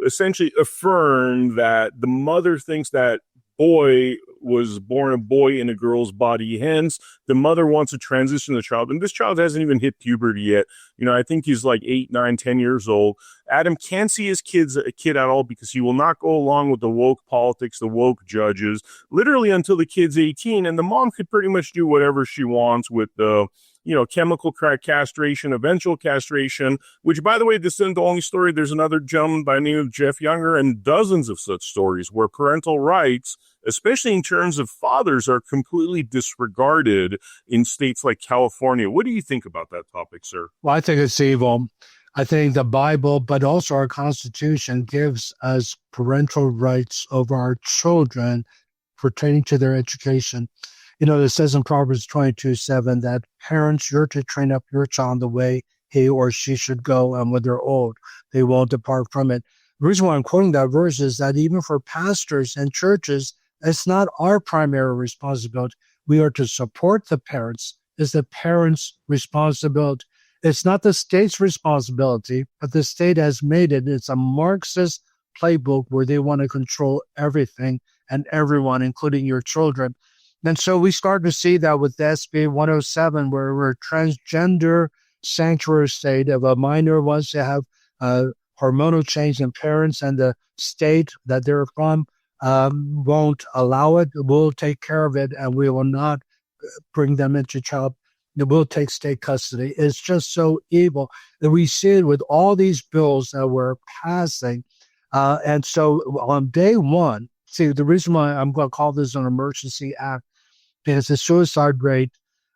essentially affirm that the mother thinks that boy was born a boy in a girl's body. Hence, the mother wants to transition the child. And this child hasn't even hit puberty yet. I think he's like 8, 9, 10 years old. Adam can't see his kid at all because he will not go along with the woke politics, the woke judges, literally until the kid's 18. And the mom could pretty much do whatever she wants with the chemical castration, eventual castration, which, by the way, this isn't the only story. There's another gentleman by the name of Jeff Younger and dozens of such stories where parental rights, especially in terms of fathers, are completely disregarded in states like California. What do you think about that topic, sir? Well, I think it's evil. I think the Bible, but also our Constitution, gives us parental rights over our children pertaining to their education. It says in Proverbs 22:7 that parents, you're to train up your child the way he or she should go, and when they're old, they won't depart from it. The reason why I'm quoting that verse is that even for pastors and churches, it's not our primary responsibility. We are to support the parents. It's the parents' responsibility. It's not the state's responsibility, but the state has made it. It's a Marxist playbook where they want to control everything and everyone, including your children. And so we start to see that with SB 107, where we're transgender sanctuary state. If a minor wants to have hormonal change in parents and the state that they're from won't allow it. We'll take care of it, and we will not bring them into child. We'll take state custody. It's just so evil. And we see it with all these bills that we're passing. And so on day one, see, the reason why I'm going to call this an emergency act because the suicide rate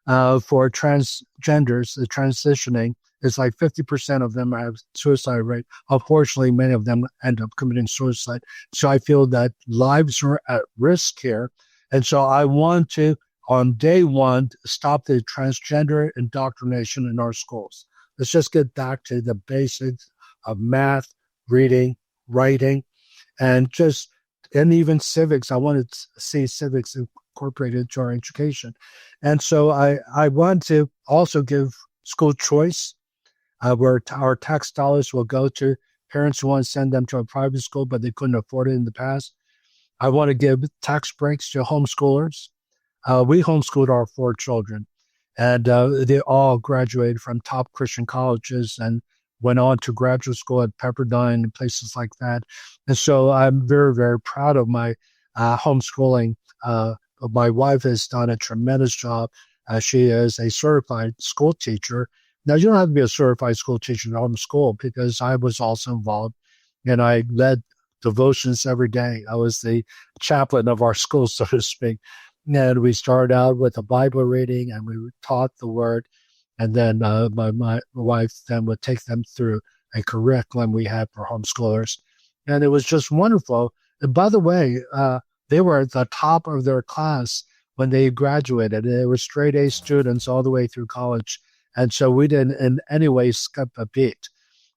for transgenders, the transitioning, is like 50% of them have suicide rate. Unfortunately, many of them end up committing suicide. So I feel that lives are at risk here. And so I want to, on day one, stop the transgender indoctrination in our schools. Let's just get back to the basics of math, reading, writing, and even civics. I want to see civics incorporated into our education. And so I want to also give school choice, where our tax dollars will go to parents who want to send them to a private school, but they couldn't afford it in the past. I want to give tax breaks to homeschoolers. We homeschooled our 4 children, and they all graduated from top Christian colleges and went on to graduate school at Pepperdine and places like that. And so I'm very, very proud of my homeschooling. My wife has done a tremendous job. She is a certified school teacher. Now, you don't have to be a certified school teacher to homeschool because I was also involved, and I led devotions every day. I was the chaplain of our school, so to speak. And we started out with a Bible reading, and we taught the Word. And then my wife then would take them through a curriculum we had for homeschoolers. And it was just wonderful. And by the way, they were at the top of their class when they graduated. They were straight A students all the way through college. And so we didn't in any way skip a beat.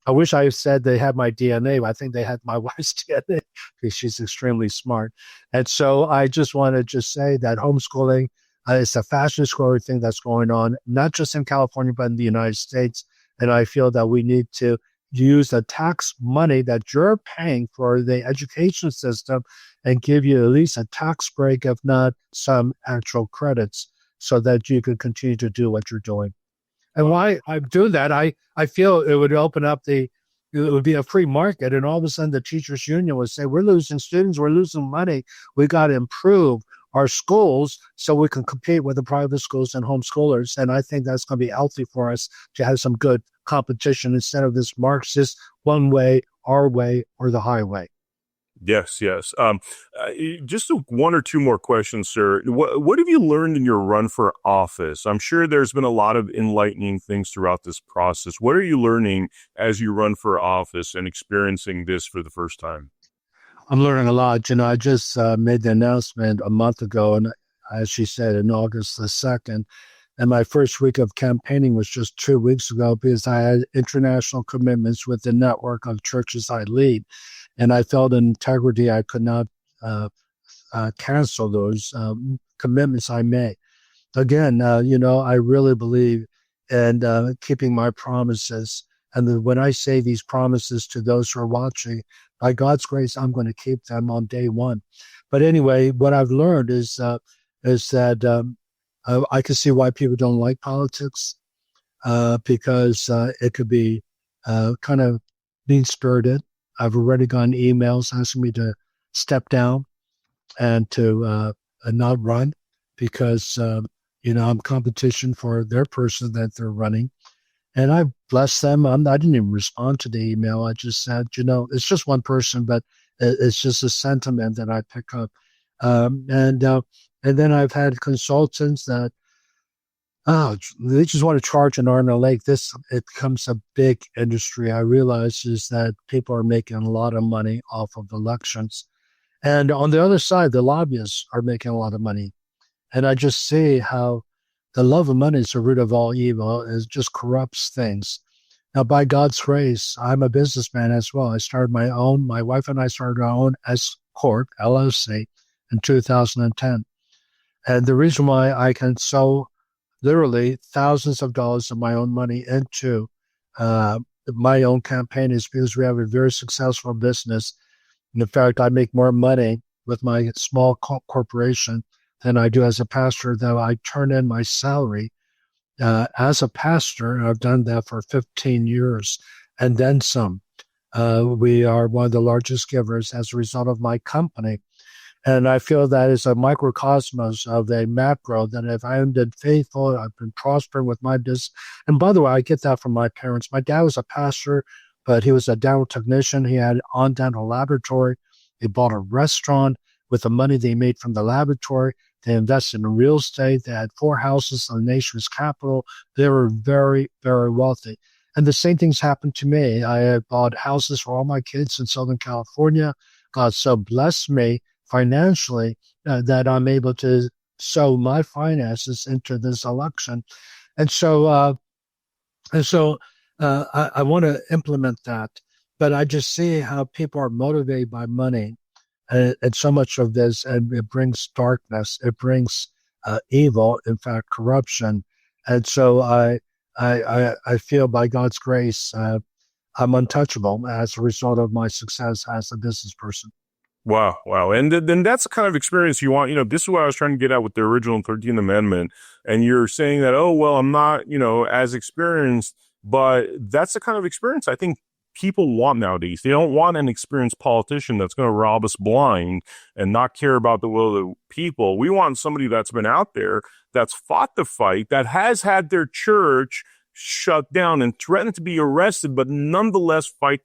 I wish I said they had my DNA. I think they had my wife's DNA because she's extremely smart. And so I just want to just say that homeschooling is a fastest growing thing that's going on, not just in California, but in the United States. And I feel that we need to use the tax money that you're paying for the education system and give you at least a tax break, if not some actual credits, so that you can continue to do what you're doing. And why I'm doing that, I feel it would open up it would be a free market. And all of a sudden the teachers union would say, we're losing students, we're losing money. We got to improve our schools so we can compete with the private schools and homeschoolers. And I think that's going to be healthy for us to have some good competition instead of this Marxist one way, our way, or the highway. Yes. Just one or two more questions, sir. What have you learned in your run for office? I'm sure there's been a lot of enlightening things throughout this process. What are you learning as you run for office and experiencing this for the first time? I'm learning a lot. I just made the announcement a month ago, and as she said, in August the 2nd. And my first week of campaigning was just 2 weeks ago because I had international commitments with the network of churches I lead. And I felt in integrity I could not cancel those commitments I made. Again, I really believe in keeping my promises. And when I say these promises to those who are watching, by God's grace, I'm going to keep them on day one. But anyway, what I've learned is that I can see why people don't like politics because it could be kind of mean-spirited. I've already gotten emails asking me to step down and to not run because, I'm competition for their person that they're running. And I blessed them. I didn't even respond to the email. I just said, it's just one person, but it's just a sentiment that I pick up. And then I've had consultants that, they just want to charge an arm and a leg. It becomes a big industry. I realize is that people are making a lot of money off of elections. And on the other side, the lobbyists are making a lot of money. And I just see how the love of money is the root of all evil. It just corrupts things. Now, by God's grace, I'm a businessman as well. I started my wife and I started our own S Corp, LLC, in 2010. And the reason why I can sow literally thousands of dollars of my own money into my own campaign is because we have a very successful business. And in fact, I make more money with my small corporation than I do as a pastor, though I turn in my salary as a pastor. And I've done that for 15 years and then some. We are one of the largest givers as a result of my company. And I feel that is a microcosmos of a macro, that if I have been faithful, I've been prospering with my business. And by the way, I get that from my parents. My dad was a pastor, but he was a dental technician. He had on dental laboratory. He bought a restaurant with the money they made from the laboratory. They invested in real estate. They had 4 houses in the nation's capital. They were very, very wealthy. And the same things happened to me. I had bought houses for all my kids in Southern California. God so blessed me financially that I'm able to sow my finances into this election. And so, I want to implement that. But I just see how people are motivated by money. And so much of this, and it brings darkness, it brings evil, in fact, corruption. And so I feel by God's grace, I'm untouchable as a result of my success as a business person. Wow, wow. And then that's the kind of experience you want. This is what I was trying to get at with the original 13th Amendment. And you're saying that, oh, well, I'm not, as experienced, but that's the kind of experience I think people want nowadays. They don't want an experienced politician that's going to rob us blind and not care about the will of the people. We want somebody that's been out there, that's fought the fight, that has had their church shut down and threatened to be arrested, but nonetheless fought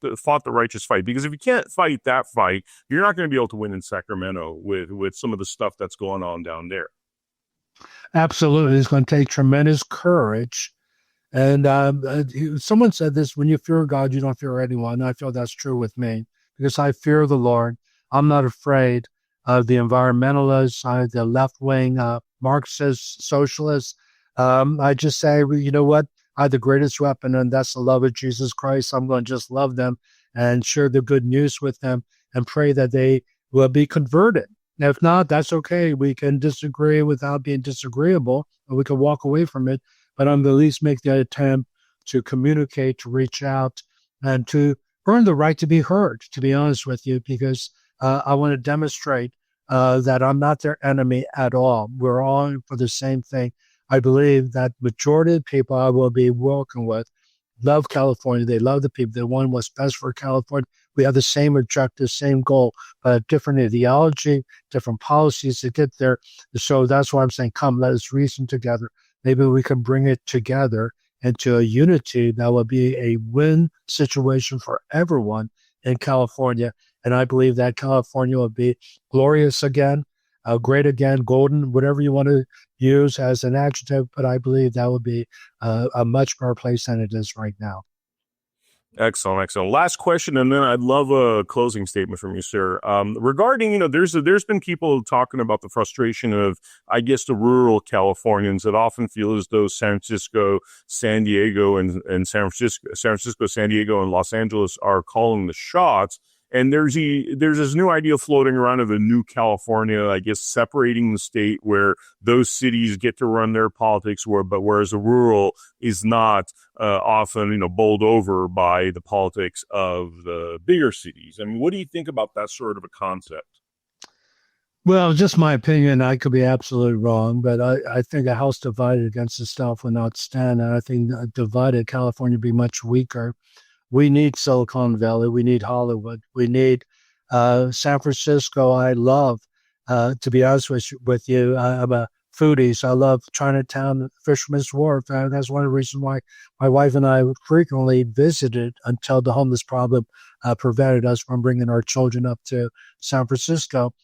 the righteous fight. Because if you can't fight that fight, you're not going to be able to win in Sacramento with some of the stuff that's going on down there. Absolutely. It's going to take tremendous courage. And someone said this, when you fear God, you don't fear anyone. I feel that's true with me because I fear the Lord. I'm not afraid of the environmentalists, the left-wing Marxists, socialists. I just say, well, you know what? I have the greatest weapon, and that's the love of Jesus Christ. I'm going to just love them and share the good news with them and pray that they will be converted. And if not, that's okay. We can disagree without being disagreeable, or we can walk away from it. But I'm at least make the attempt to communicate, to reach out, and to earn the right to be heard, to be honest with you, because I want to demonstrate that I'm not their enemy at all. We're all for the same thing. I believe that majority of people I will be working with love California. They love the people. They want what's best for California. We have the same objective, same goal, but different ideology, different policies to get there. So that's why I'm saying, come, let us reason together. Maybe we can bring it together into a unity that will be a win situation for everyone in California. And I believe that California will be glorious again, great again, golden, whatever you want to use as an adjective. But I believe that will be a much better place than it is right now. Excellent, excellent. Last question, and then I'd love a closing statement from you, sir. Regarding, there's been people talking about the frustration of, I guess, the rural Californians that often feel as though San Francisco, San Diego, and San Francisco, San Diego, and Los Angeles are calling the shots. And there's this new idea floating around of a new California, I guess, separating the state where those cities get to run their politics, whereas the rural is not often, bowled over by the politics of the bigger cities. I mean, what do you think about that sort of a concept? Well, just my opinion. I could be absolutely wrong, but I think a house divided against itself will not stand. And I think a divided California would be much weaker. We need Silicon Valley. We need Hollywood. We need San Francisco. I love, to be honest with you, I'm a foodie, so I love Chinatown, Fisherman's Wharf. That's one of the reasons why my wife and I frequently visited until the homeless problem prevented us from bringing our children up to San Francisco.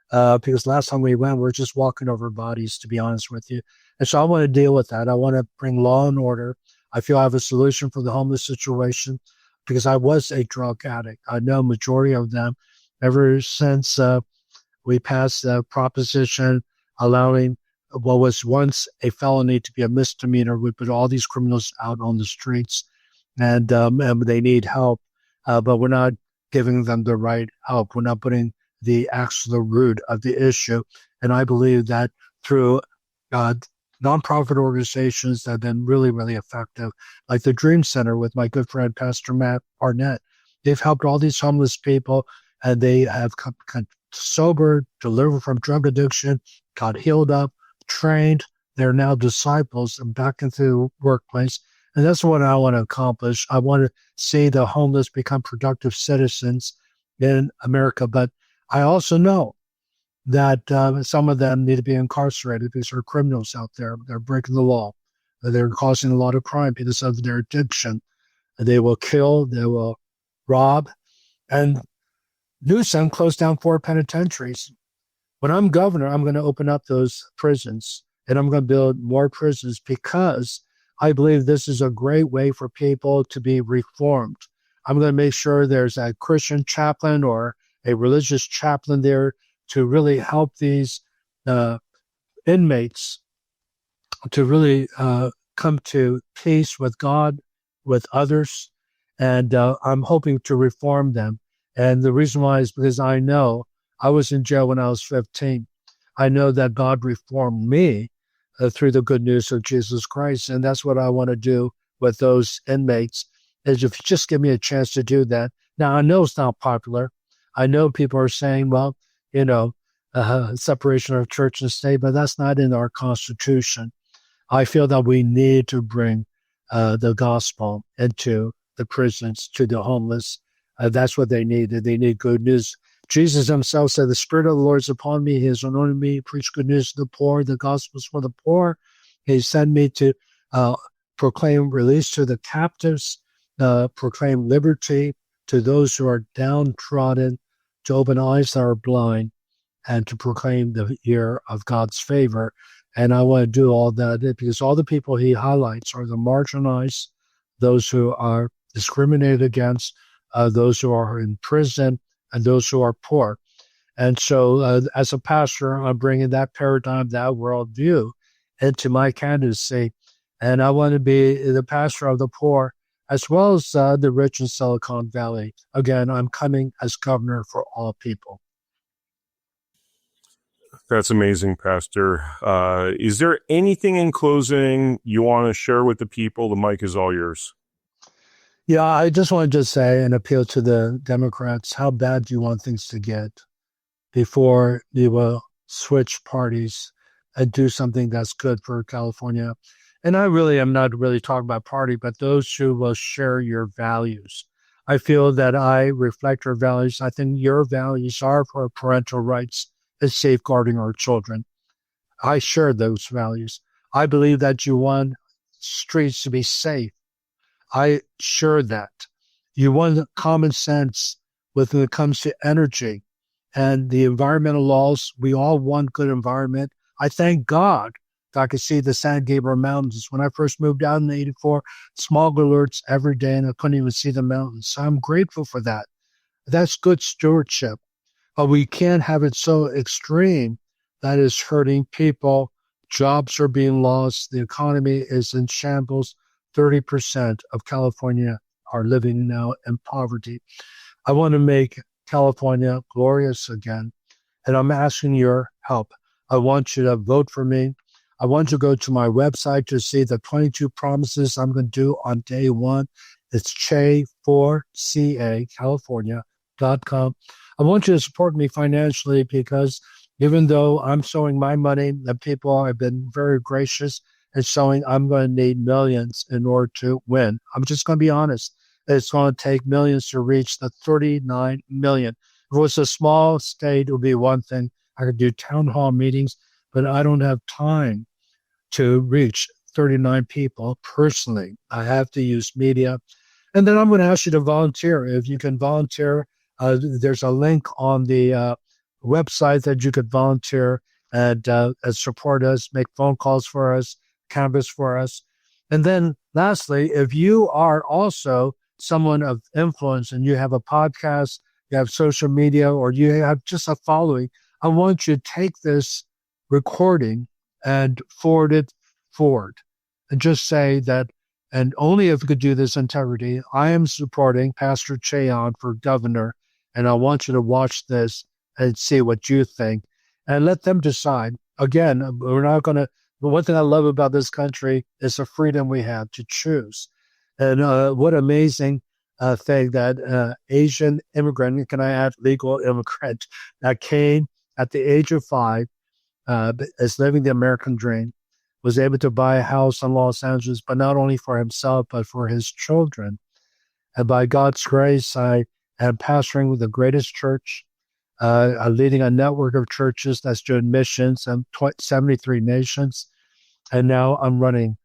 Because last time we went, we were just walking over bodies, to be honest with you. And so I want to deal with that. I want to bring law and order. I feel I have a solution for the homeless situation, because I was a drug addict. I know majority of them ever since we passed the proposition allowing what was once a felony to be a misdemeanor. We put all these criminals out on the streets, and they need help, but we're not giving them the right help. We're not putting the axe to the root of the issue. And I believe that through nonprofit organizations that have been really, really effective, like the Dream Center with my good friend, Pastor Matt Arnett. They've helped all these homeless people, and they have come sober, delivered from drug addiction, got healed up, trained. They're now disciples and back into the workplace. And that's what I want to accomplish. I want to see the homeless become productive citizens in America. But I also know that some of them need to be incarcerated because they're criminals out there. They're breaking the law. They're causing a lot of crime because of their addiction. They will kill, they will rob. And Newsom closed down 4 penitentiaries. When I'm governor, I'm going to open up those prisons and I'm going to build more prisons because I believe this is a great way for people to be reformed. I'm going to make sure there's a Christian chaplain or a religious chaplain there to really help these inmates to really come to peace with God, with others. And I'm hoping to reform them. And the reason why is because I know I was in jail when I was 15. I know that God reformed me through the good news of Jesus Christ. And that's what I want to do with those inmates, is if you just give me a chance to do that. Now, I know it's not popular. I know people are saying, well, separation of church and state, but that's not in our Constitution. I feel that we need to bring the gospel into the prisons, to the homeless. That's what they need. They need good news. Jesus himself said, the Spirit of the Lord is upon me. He has anointed me to preach good news to the poor. The gospel is for the poor. He sent me to proclaim release to the captives, proclaim liberty to those who are downtrodden, to open eyes that are blind, and to proclaim the year of God's favor. And I want to do all that because all the people he highlights are the marginalized, those who are discriminated against, those who are in prison, and those who are poor. And so as a pastor, I'm bringing that paradigm, that worldview into my candidacy. And I want to be the pastor of the poor as well as the rich in Silicon Valley. Again, I'm coming as governor for all people. That's amazing, Pastor. Is there anything in closing you want to share with the people? The mic is all yours. Yeah, I just want to say and appeal to the Democrats, how bad do you want things to get before you will switch parties and do something that's good for California? And I really am not really talking about party, but those who will share your values. I feel that I reflect your values. I think your values are for parental rights and safeguarding our children. I share those values. I believe that you want streets to be safe. I share that. You want common sense when it comes to energy and the environmental laws. We all want good environment. I thank God that I could see the San Gabriel Mountains. When I first moved out in '84, smog alerts every day, and I couldn't even see the mountains. So I'm grateful for that. That's good stewardship. But we can't have it so extreme that is hurting people. Jobs are being lost. The economy is in shambles. 30% of California are living now in poverty. I want to make California glorious again, and I'm asking your help. I want you to vote for me. I want you to go to my website to see the 22 promises I'm going to do on day one. It's California.com. I want you to support me financially because even though I'm sowing my money, the people have been very gracious and showing I'm going to need millions in order to win. I'm just going to be honest. It's going to take millions to reach the 39 million. If it was a small state, it would be one thing. I could do town hall meetings, but I don't have time to reach 39 people personally. I have to use media. And then I'm going to ask you to volunteer. If you can volunteer, there's a link on the website that you could volunteer and support us, make phone calls for us, canvas for us. And then lastly, if you are also someone of influence and you have a podcast, you have social media, or you have just a following, I want you to take this recording and forward it forward and just say that, and only if you could do this integrity, I am supporting Pastor Che Ahn for governor, and I want you to watch this and see what you think and let them decide. Again, we're not going to, the one thing I love about this country is the freedom we have to choose. And what amazing thing that Asian immigrant, can I add legal immigrant, that came at the age of 5, is living the American dream, was able to buy a house in Los Angeles, but not only for himself, but for his children. And by God's grace, I am pastoring with the greatest church leading a network of churches that's doing missions in 73 nations. And now I'm running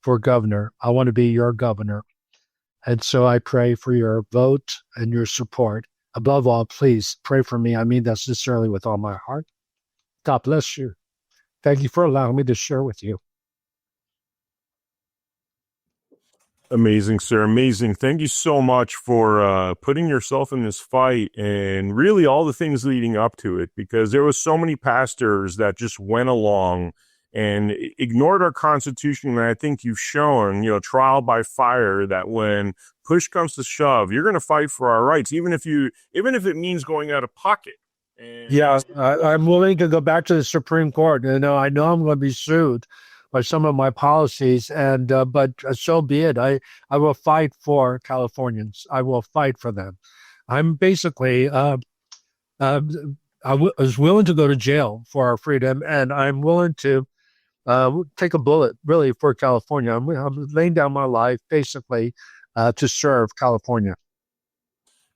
for governor. I want to be your governor. And so I pray for your vote and your support. Above all, please pray for me. I mean that sincerely with all my heart. God bless you. Thank you for allowing me to share with you. Amazing, sir. Amazing. Thank you so much for putting yourself in this fight and really all the things leading up to it, because there was so many pastors that just went along and ignored our Constitution. And I think you've shown, trial by fire, that when push comes to shove, you're going to fight for our rights, even if it means going out of pocket. And yeah, I'm willing to go back to the Supreme Court. I know I'm going to be sued by some of my policies, and but so be it. I will fight for Californians. I will fight for them. I'm basically was willing to go to jail for our freedom, and I'm willing to take a bullet, really, for California. I'm laying down my life, basically, to serve California.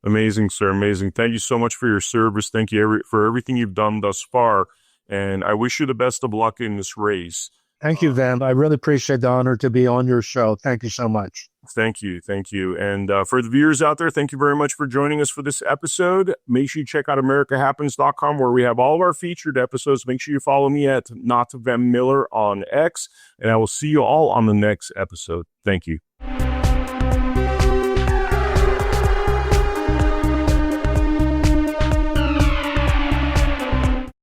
Amazing, sir. Amazing. Thank you so much for your service. Thank you for everything you've done thus far. And I wish you the best of luck in this race. Thank you, Vem. I really appreciate the honor to be on your show. Thank you so much. Thank you. Thank you. And for the viewers out there, thank you very much for joining us for this episode. Make sure you check out AmericaHappens.com, where we have all of our featured episodes. Make sure you follow me at Not Vem Miller on X, and I will see you all on the next episode. Thank you.